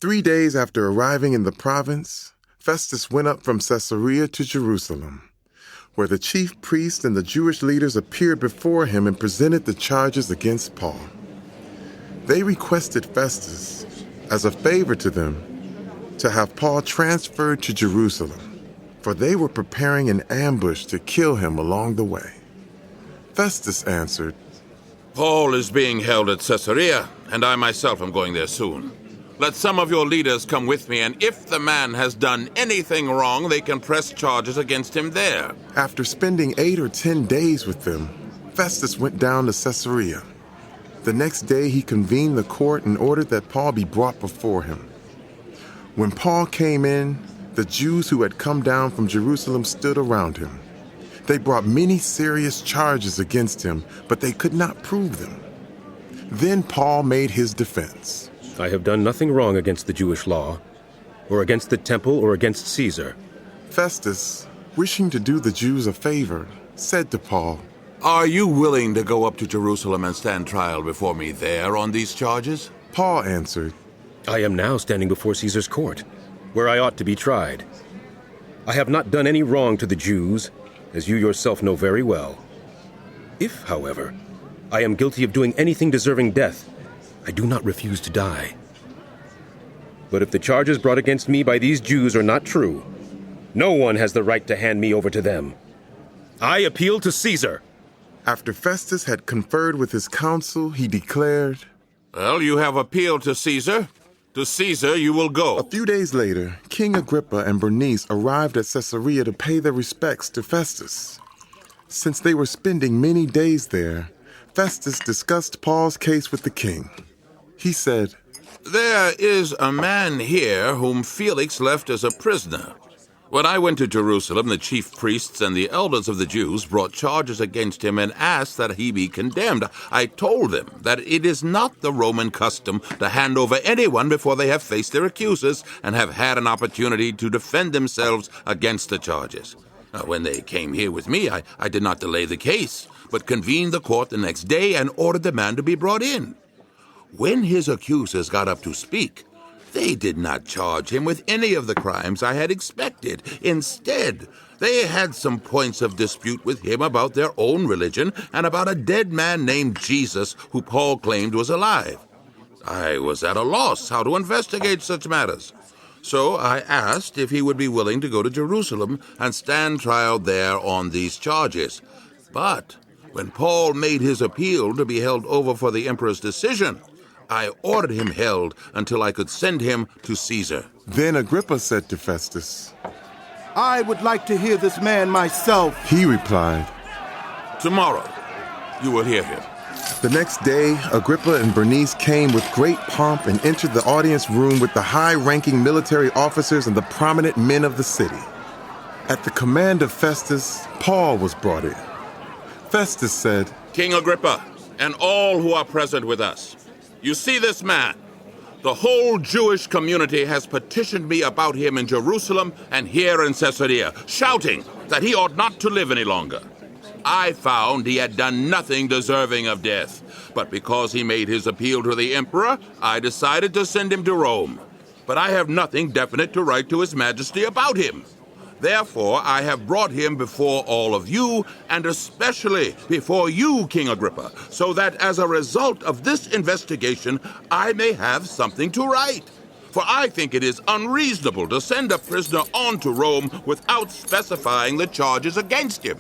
3 days after arriving in the province, Festus went up from Caesarea to Jerusalem, where the chief priests and the Jewish leaders appeared before him and presented the charges against Paul. They requested Festus, as a favor to them, to have Paul transferred to Jerusalem, for they were preparing an ambush to kill him along the way. Festus answered, Paul is being held at Caesarea, and I myself am going there soon. Let some of your leaders come with me, and if the man has done anything wrong, they can press charges against him there. After spending 8 or 10 days with them, Festus went down to Caesarea. The next day he convened the court and ordered that Paul be brought before him. When Paul came in, the Jews who had come down from Jerusalem stood around him. They brought many serious charges against him, but they could not prove them. Then Paul made his defense. I have done nothing wrong against the Jewish law, or against the temple, or against Caesar. Festus, wishing to do the Jews a favor, said to Paul, Are you willing to go up to Jerusalem and stand trial before me there on these charges? Paul answered, I am now standing before Caesar's court, where I ought to be tried. I have not done any wrong to the Jews, as you yourself know very well. If, however, I am guilty of doing anything deserving death, I do not refuse to die. But if the charges brought against me by these Jews are not true, no one has the right to hand me over to them. I appeal to Caesar. After Festus had conferred with his council, he declared, Well, you have appealed to Caesar. To Caesar you will go. A few days later, King Agrippa and Bernice arrived at Caesarea to pay their respects to Festus. Since they were spending many days there, Festus discussed Paul's case with the king. He said, There is a man here whom Felix left as a prisoner. When I went to Jerusalem, the chief priests and the elders of the Jews brought charges against him and asked that he be condemned. I told them that it is not the Roman custom to hand over anyone before they have faced their accusers and have had an opportunity to defend themselves against the charges. When they came here with me, I did not delay the case, but convened the court the next day and ordered the man to be brought in. When his accusers got up to speak, they did not charge him with any of the crimes I had expected. Instead, they had some points of dispute with him about their own religion and about a dead man named Jesus who Paul claimed was alive. I was at a loss how to investigate such matters. So I asked if he would be willing to go to Jerusalem and stand trial there on these charges. But when Paul made his appeal to be held over for the emperor's decision, I ordered him held until I could send him to Caesar. Then Agrippa said to Festus, I would like to hear this man myself. He replied, Tomorrow you will hear him. The next day, Agrippa and Bernice came with great pomp and entered the audience room with the high-ranking military officers and the prominent men of the city. At the command of Festus, Paul was brought in. Festus said, King Agrippa, and all who are present with us, you see this man? The whole Jewish community has petitioned me about him in Jerusalem and here in Caesarea, shouting that he ought not to live any longer. I found he had done nothing deserving of death, but because he made his appeal to the emperor, I decided to send him to Rome. But I have nothing definite to write to His Majesty about him. Therefore, I have brought him before all of you, and especially before you, King Agrippa, so that as a result of this investigation, I may have something to write. For I think it is unreasonable to send a prisoner on to Rome without specifying the charges against him.